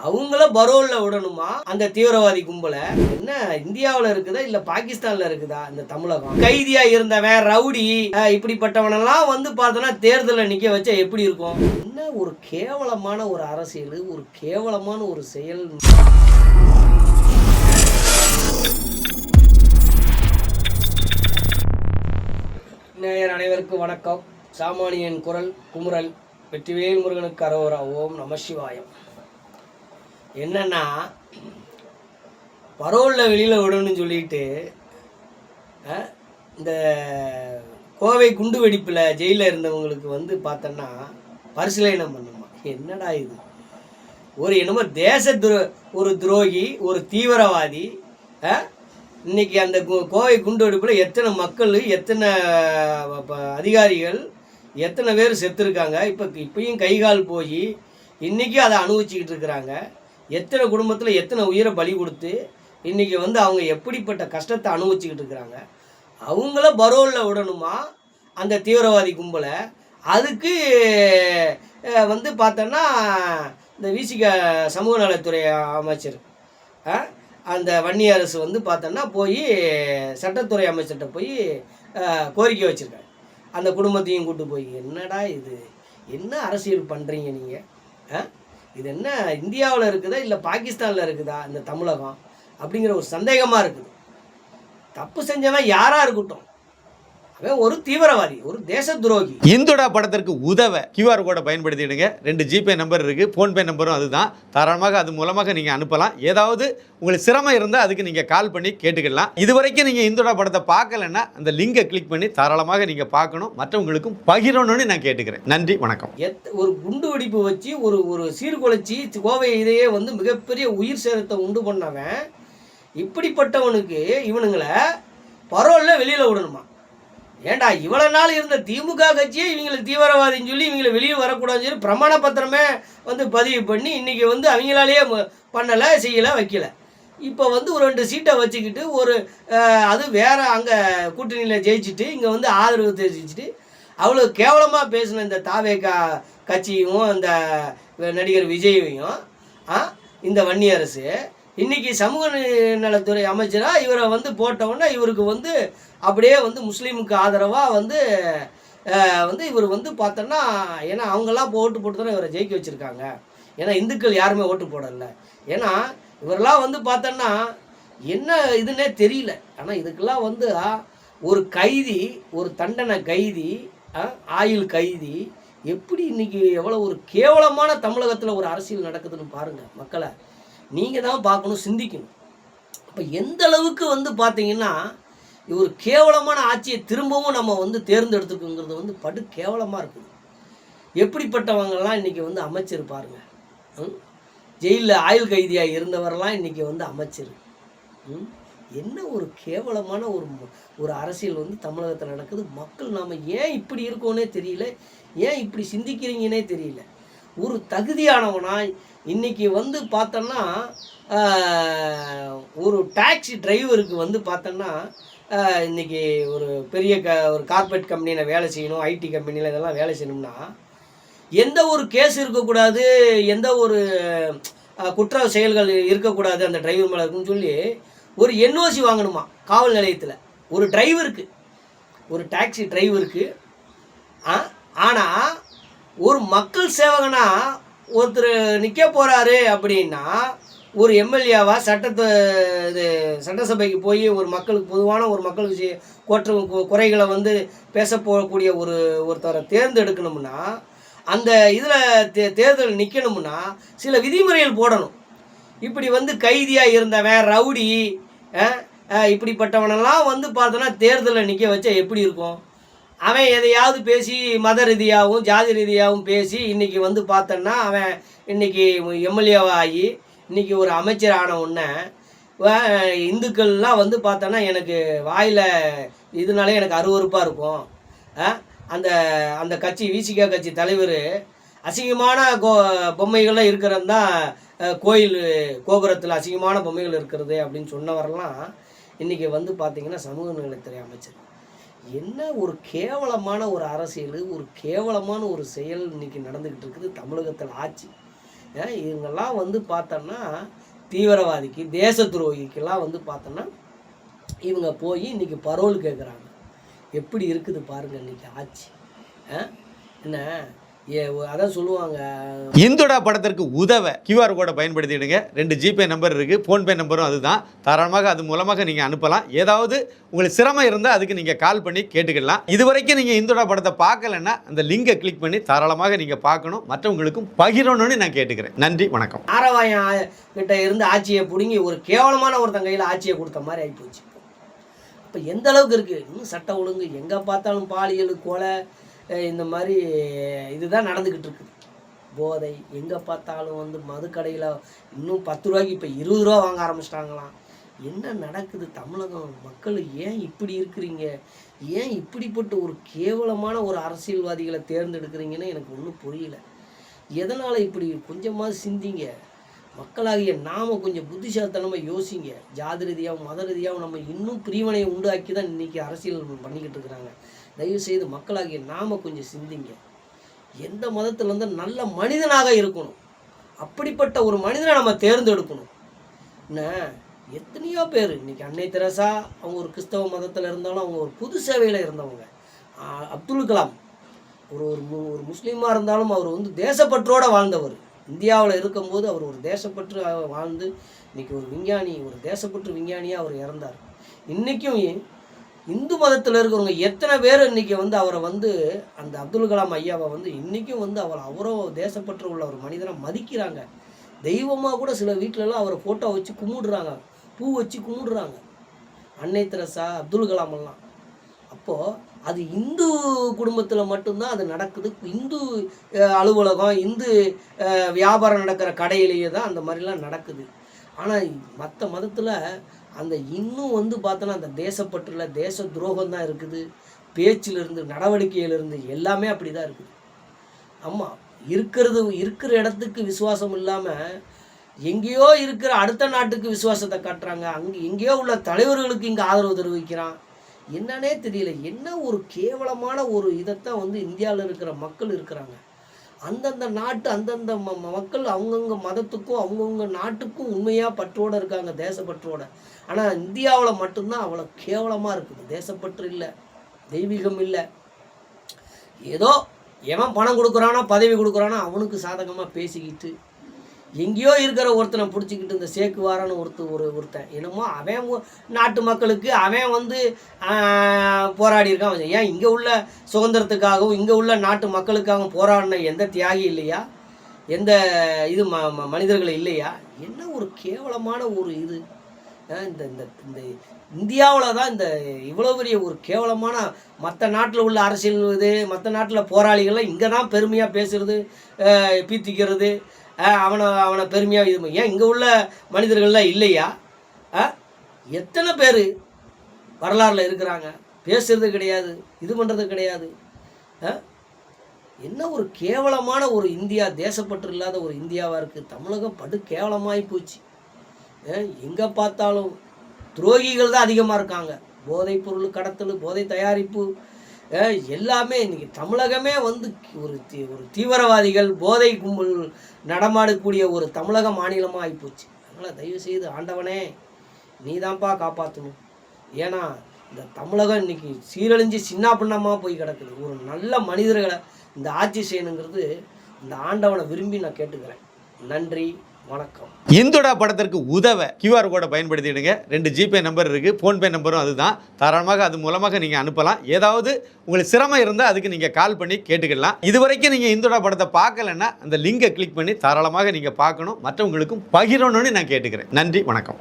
அவங்கள பரோல்ல விடணுமா அந்த தீவிரவாதி கும்பல? என்ன இந்தியாவில் இருக்குதா இல்ல பாகிஸ்தான்ல இருக்குதா இந்த தமிழகம்? கைதியா இருந்தவன் ரவுடி இப்படிப்பட்டவனெல்லாம் வந்து பார்த்தோன்னா தேர்தலில் நிக்க வச்சா எப்படி இருக்கும்? என்ன ஒரு கேவலமான ஒரு அரசியல், ஒரு கேவலமான ஒரு செயல். நேயர் அனைவருக்கும் வணக்கம். சாமானியன் குரல் குமுறல் வெற்றிவேல் முருகனுக்கு அரோரா. ஓம் நம சிவாயம். என்னன்னா பரோலில் வெளியில் விடணும்னு சொல்லிட்டு இந்த கோவை குண்டு வெடிப்பில் ஜெயிலில் இருந்தவங்களுக்கு வந்து பார்த்தோன்னா பரிசீலனம் பண்ணுமா? என்னடா இது? ஒரு என்னமோ ஒரு துரோகி, ஒரு தீவிரவாதி. இன்னைக்கு அந்த கோவை குண்டு வெடிப்பில் எத்தனை மக்கள், எத்தனை அதிகாரிகள், எத்தனை பேர் செத்துருக்காங்க. இப்பயும் கைகால் போய் இன்றைக்கி அதை அனுபவிச்சுக்கிட்டு இருக்கிறாங்க. எத்தனை குடும்பத்தில் எத்தனை உயிரை பலி கொடுத்து இன்றைக்கி வந்து அவங்க எப்படிப்பட்ட கஷ்டத்தை அனுபவிச்சுக்கிட்டு இருக்கிறாங்க. அவங்கள பரோலில் விடணுமா அந்த தீவிரவாதி கும்பலை? அதுக்கு வந்து பார்த்தோன்னா இந்த விசிக சமூக நலத்துறை அமைச்சர் அந்த வன்னியரசு வந்து பார்த்தோன்னா போய் சட்டத்துறை அமைச்சர்கிட்ட போய் கோரிக்கை வச்சுருக்காங்க. அந்த குடும்பத்தையும் கூட்டு போய், என்னடா இது, என்ன அரசியல் பண்ணுறீங்க நீங்கள்? இது என்ன இந்தியாவில் இருக்குதா இல்லை பாகிஸ்தானில் இருக்குதா இந்த தமிழகம் அப்படிங்கிற ஒரு சந்தேகமாக இருக்குது. தப்பு செஞ்சவன் யாராக இருக்கட்டும், அவன் ஒரு தீவிரவாதி, ஒரு தேச துரோகி. இந்துடா படத்திற்கு உதவ QR கோடை பயன்படுத்திடுங்க. 2 ஜிபே நம்பர் இருக்குது, ஃபோன்பே நம்பரும் அதுதான். தாராளமாக அது மூலமாக நீங்கள் அனுப்பலாம். ஏதாவது உங்களுக்கு சிரமம் இருந்தால் அதுக்கு நீங்கள் கால் பண்ணி கேட்டுக்கலாம். இதுவரைக்கும் நீங்கள் இந்துடா படத்தை பார்க்கலன்னா அந்த லிங்கை கிளிக் பண்ணி தாராளமாக நீங்கள் பார்க்கணும், மற்றவங்களுக்கும் பகிரணும்னு நான் கேட்டுக்கிறேன். நன்றி, வணக்கம். ஒரு குண்டு வெடிப்பு வச்சு ஒரு சீர்குலைச்சி கோவை இதையே வந்து மிகப்பெரிய உயிர் சேதத்தை உண்டு பண்ணவன் இப்படிப்பட்டவனுக்கு இவனுங்களை பரோலில் வெளியில் விடணுமா? ஏண்டா, இவ்வளோ நாள் இருந்த திமுக கட்சியே இவங்களுக்கு தீவிரவாதின்னு சொல்லி இவங்களை வெளியே வரக்கூடாதுன்னு சொல்லி பிரமாண பத்திரமே வந்து பதிவு பண்ணி இன்றைக்கி வந்து அவங்களாலேயே பண்ணலை, செய்யலை, வைக்கலை. இப்போ வந்து ஒரு 2 சீட்டை வச்சுக்கிட்டு அது வேறு அங்கே கூட்டணியில் ஜெயிச்சுட்டு இங்கே வந்து ஆதரவு தெரிவிச்சுட்டு அவ்வளோ கேவலமாக பேசின இந்த தாவேகா கட்சியும் அந்த நடிகர் விஜயையும் இந்த வன்னியரசு இன்றைக்கி சமூக நலத்துறை அமைச்சராக இவரை வந்து போட்டவுடனே இவருக்கு வந்து அப்படியே வந்து முஸ்லீமுக்கு ஆதரவாக வந்து இவர் வந்து பார்த்தோன்னா, ஏன்னா அவங்கெல்லாம் ஓட்டு போட்டு தானே இவரை ஜெயிக்க வச்சுருக்காங்க. ஏன்னா இந்துக்கள் யாருமே ஓட்டு போடலை. ஏன்னா இவரெல்லாம் வந்து பார்த்தோன்னா என்ன இதுன்னே தெரியல. ஆனால் இதுக்கெல்லாம் வந்து ஒரு கைதி, ஒரு தண்டனை கைதி, ஆயுள் கைதி, எப்படி இன்றைக்கி எவ்வளோ ஒரு கேவலமான தமிழகத்தில் ஒரு அரசியல் நடக்குதுன்னு பாருங்கள். மக்களை நீங்கள் தான் பார்க்கணும், சிந்திக்கணும். இப்போ எந்த அளவுக்கு வந்து பார்த்தீங்கன்னா ஒரு கேவலமான ஆட்சியை திரும்பவும் நம்ம வந்து தேர்ந்தெடுத்துக்குங்கிறது வந்து படு கேவலமாக இருக்குது. எப்படிப்பட்டவங்கெல்லாம் இன்றைக்கி வந்து அமைச்சர் பாருங்கள். ஜெயிலில் ஆயுள் கைதியாக இருந்தவரெல்லாம் இன்றைக்கி வந்து அமைச்சர். என்ன ஒரு கேவலமான ஒரு அரசியல் வந்து தமிழகத்தில் நடக்குது. மக்கள் நாம் ஏன் இப்படி இருக்கோன்னே தெரியல, ஏன் இப்படி சிந்திக்கிறீங்கன்னே தெரியல. ஒரு தகுதியானவனாய் இன்றைக்கி வந்து பார்த்தோன்னா ஒரு டாக்ஸி டிரைவருக்கு வந்து பார்த்தோன்னா இன்றைக்கி ஒரு பெரிய ஒரு கார்பரேட் கம்பெனியில் வேலை செய்யணும், ஐடி கம்பெனியில் இதெல்லாம் வேலை செய்யணும்னா எந்த ஒரு கேஸ் இருக்கக்கூடாது, எந்த ஒரு குற்ற செயல்கள் இருக்கக்கூடாது அந்த டிரைவர் மேலே இருக்குன்னு சொல்லி ஒரு NOC வாங்கணுமா காவல் நிலையத்தில் ஒரு டிரைவருக்கு, ஒரு டாக்ஸி டிரைவருக்கு. ஆனால் ஒரு மக்கள் சேவகனா ஒருத்தர் நிற்க போகிறாரு அப்படின்னா ஒரு எம்எல்ஏவா சட்டசபைக்கு போய் ஒரு மக்களுக்கு பொதுவான ஒரு மக்கள் குறைகளை வந்து பேச போகக்கூடிய ஒருத்தரை தேர்ந்தெடுக்கணும்னா அந்த இதில் தேர்தல் நிற்கணும்னா சில விதிமுறைகள் போடணும். இப்படி வந்து கைதியாக இருந்தவன் ரவுடி இப்படிப்பட்டவனெல்லாம் வந்து பார்த்தோன்னா தேர்தலில் நிற்க வச்சா எப்படி இருக்கும்? அவன் எதையாவது பேசி மத ரீதியாகவும் ஜாதி ரீதியாகவும் பேசி இன்றைக்கி வந்து பார்த்தோன்னா அவன் இன்றைக்கி எம்எல்ஏவாகி இன்றைக்கி ஒரு அமைச்சர் ஆன உடனே இந்துக்கள்லாம் வந்து பார்த்தோன்னா எனக்கு வாயில் இதனாலே எனக்கு அருவருப்பாக இருக்கும். அந்த கட்சி விசிக கட்சி தலைவர் அசிங்கமான பொம்மைகள்லாம் இருக்கிறது தான் கோயில் கோபுரத்தில் அசிங்கமான பொம்மைகள் இருக்கிறது அப்படின்னு சொன்னவரெல்லாம் இன்றைக்கி வந்து பார்த்திங்கன்னா சமூக நலத்துறை அமைச்சர். என்ன ஒரு கேவலமான ஒரு அரசியல், ஒரு கேவலமான ஒரு செயல் இன்றைக்கி நடந்துக்கிட்டு இருக்குது தமிழகத்தில். ஆட்சி இவங்கெல்லாம் வந்து பார்த்தோன்னா தீவிரவாதிக்கு தேச துரோகிக்கெல்லாம் வந்து பார்த்தோன்னா இவங்க போய் இன்றைக்கி பரோல் கேட்குறாங்க. எப்படி இருக்குது பாருங்கள் இன்றைக்கி ஆட்சி. என்ன அதான் சொல்லுவாங்க, இந்துடா படத்திற்கு உதவ கியூஆர் கோடை பயன்படுத்திடுங்க. 2 ஜிபே நம்பர் இருக்குது, ஃபோன்பே நம்பரும் அதுதான். தாராளமாக அது மூலமாக நீங்கள் அனுப்பலாம். ஏதாவது உங்களுக்கு சிரமம் இருந்தால் அதுக்கு நீங்கள் கால் பண்ணி கேட்டுக்கலாம். இது வரைக்கும் நீங்கள் இந்துடா படத்தை பார்க்கலன்னா அந்த லிங்கை கிளிக் பண்ணி தாராளமாக நீங்கள் பார்க்கணும், மற்றவங்களுக்கும் பகிரணும்னு நான் கேட்டுக்கிறேன். நன்றி, வணக்கம். ஆரவாயம் கிட்ட இருந்து ஆட்சியை பிடுங்கி ஒரு கேவலமான ஒருத்தன் கையில் ஆட்சியை கொடுத்த மாதிரி ஆகிப்போச்சு. இப்போ எந்த அளவுக்கு இருக்குது, இன்னும் சட்டம் ஒழுங்கு எங்கே பார்த்தாலும் பாலியல், கொலை, இந்த மாதிரி இதுதான் நடந்துக்கிட்டு இருக்குது. போதை எங்கே பார்த்தாலும் வந்து மதுக்கடையில் இன்னும் 10 ரூபாய்க்கு இப்போ 20 ரூபா வாங்க ஆரம்பிச்சிட்டாங்களாம். என்ன நடக்குது தமிழகம்? மக்கள் ஏன் இப்படி இருக்கிறீங்க? ஏன் இப்படிப்பட்ட ஒரு கேவலமான ஒரு அரசியல்வாதிகளை தேர்ந்தெடுக்கிறீங்கன்னு எனக்கு ஒன்றும் புரியல. எதனால் இப்படி? கொஞ்சமாக சிந்திங்க. மக்களாகிய நாம் கொஞ்சம் புத்திசாலித்தனமாக யோசிங்க. ஜாதி ரீதியாகவும் மத ரீதியாகவும் நம்ம இன்னும் பிரிவினையை உண்டாக்கி தான் இன்றைக்கி அரசியல் பண்ணிக்கிட்டு இருக்கிறாங்க. தயவுசெய்து மக்களாகிய நாம் கொஞ்சம் சிந்திங்க. எந்த மதத்தில் வந்து நல்ல மனிதனாக இருக்கணும், அப்படிப்பட்ட ஒரு மனிதனை நம்ம தேர்ந்தெடுக்கணும். என்ன எத்தனையோ பேர் இன்றைக்கி அன்னை தெரசா அவங்க ஒரு கிறிஸ்தவ மதத்தில் இருந்தாலும் அவங்க ஒரு பொது சேவையில் இருந்தவங்க. அப்துல் கலாம் ஒரு முஸ்லீமாக இருந்தாலும் அவர் வந்து தேசப்பற்றோடு வாழ்ந்தவர். இந்தியாவில் இருக்கும்போது அவர் ஒரு தேசப்பற்று வாழ்ந்து இன்றைக்கி ஒரு விஞ்ஞானி, ஒரு தேசப்பற்று விஞ்ஞானியாக அவர் இறந்தார். இன்றைக்கும் இந்து மதத்தில் இருக்கிறவங்க எத்தனை பேர் இன்றைக்கி வந்து அவரை வந்து அந்த அப்துல் கலாம் ஐயாவை வந்து இன்றைக்கும் வந்து அவரோ தேசப்பற்று உள்ள ஒரு மனிதனை மதிக்கிறாங்க. தெய்வமாக கூட சில வீட்டிலலாம் அவரை ஃபோட்டோ வச்சு கும்பிடுறாங்க, பூ வச்சு கும்பிடுறாங்க. அன்னை தெரசா, அப்துல் கலாம் எல்லாம். அப்போது அது இந்து குடும்பத்தில் மட்டும்தான் அது நடக்குது. இந்து அலுவலகம், இந்து வியாபாரம் நடக்கிற கடையிலேயே தான் அந்த மாதிரிலாம் நடக்குது. ஆனால் மற்ற மதத்தில் அந்த இன்னும் வந்து பார்த்தோன்னா அந்த தேசப்பற்றுல தேச துரோகம் தான் இருக்குது. பேச்சிலிருந்து நடவடிக்கையிலிருந்து எல்லாமே அப்படி தான் இருக்குது. ஆமாம், இருக்கிற இடத்துக்கு விசுவாசம் இல்லாமல் எங்கேயோ இருக்கிற அடுத்த நாட்டுக்கு விசுவாசத்தை காட்டுறாங்க. அங்கே எங்கேயோ உள்ள தலைவர்களுக்கு இங்கே ஆதரவு தெரிவிக்கிறான். என்னன்னே தெரியல. என்ன ஒரு கேவலமான ஒரு இதைத்தான் வந்து இந்தியாவில் இருக்கிற மக்கள் இருக்கிறாங்க. அந்தந்த நாட்டு அந்தந்த மக்கள் அவங்கவுங்க மதத்துக்கும் அவங்கவுங்க நாட்டுக்கும் உண்மையாக பற்றோடு இருக்காங்க, தேசப்பற்றோடு. ஆனால் இந்தியாவில் மட்டும்தான் அவ்வளோ கேவலமாக இருக்குது. தேசப்பற்று இல்லை, தெய்வீகம் இல்லை. ஏதோ எவன் பணம் கொடுக்குறானோ பதவி கொடுக்குறானோ அவனுக்கு சாதகமாக பேசிக்கிட்டு எங்கேயோ இருக்கிற ஒருத்தனை பிடிச்சிக்கிட்டு இந்த சேக்குவாரான்னு ஒருத்தன் என்னமோ அவன் நாட்டு மக்களுக்கு அவன் வந்து போராடி இருக்கான். ஏன் இங்கே உள்ள சுதந்திரத்துக்காகவும் இங்கே உள்ள நாட்டு மக்களுக்காகவும் போராடின எந்த தியாகி இல்லையா? எந்த இது மனிதர்கள் இல்லையா? என்ன ஒரு கேவலமான ஒரு இது. இந்த இந்த இந்த இந்தியாவில் தான் இந்த இவ்வளோ பெரிய ஒரு கேவலமான மற்ற நாட்டில் உள்ள அரசியல் இது, மற்ற நாட்டில் போராளிகள்லாம் இங்கே தான் பெருமையாக பேசுகிறது, பீத்திக்கிறது, அவனை பெருமையாக இது. ஏன் இங்கே உள்ள மனிதர்கள்லாம் இல்லையா? எத்தனை பேர் வரலாறில் இருக்கிறாங்க, பேசுறது கிடையாது, இது பண்ணுறது கிடையாது. என்ன ஒரு கேவலமான ஒரு இந்தியா, தேசப்பற்று இல்லாத ஒரு இந்தியாவாக இருக்குது. தமிழகம் படு கேவலமாகி போச்சு. எங்கே பார்த்தாலும் துரோகிகள் தான் அதிகமாக இருக்காங்க. போதைப் பொருள் கடத்தல், போதை தயாரிப்பு, எல்லாமே இன்றைக்கி தமிழகமே வந்து ஒரு தீவிரவாதிகள், போதை கும்பல் நடமாடக்கூடிய ஒரு தமிழக மாநிலமாக ஆகிப்போச்சு. அதனால் தயவுசெய்து ஆண்டவனே நீ தான்ப்பா காப்பாற்றணும். ஏன்னா இந்த தமிழகம் இன்றைக்கி சீரழிஞ்சு சின்ன பின்னமாக போய் கிடக்குது. ஒரு நல்ல மனிதர்களை இந்த ஆட்சி செய்யணுங்கிறது இந்த ஆண்டவனை விரும்பி நான் கேட்டுக்கிறேன். நன்றி, வணக்கம். இந்துடா படத்திற்கு உதவ கியூஆர் கோடை பயன்படுத்திடுங்க. 2 ஜிபே நம்பர் இருக்குது, ஃபோன்பே நம்பரும் அதுதான். தாராளமாக அது மூலமாக நீங்கள் அனுப்பலாம். ஏதாவது உங்களுக்கு சிரமம் இருந்தால் அதுக்கு நீங்கள் கால் பண்ணி கேட்டுக்கலாம். இது வரைக்கும் நீங்கள் இந்துடா படத்தை பார்க்கலன்னா அந்த லிங்கை கிளிக் பண்ணி தாராளமாக நீங்கள் பார்க்கணும், மற்றவங்களுக்கும் பகிரணும்னு நான் கேட்டுக்கிறேன். நன்றி, வணக்கம்.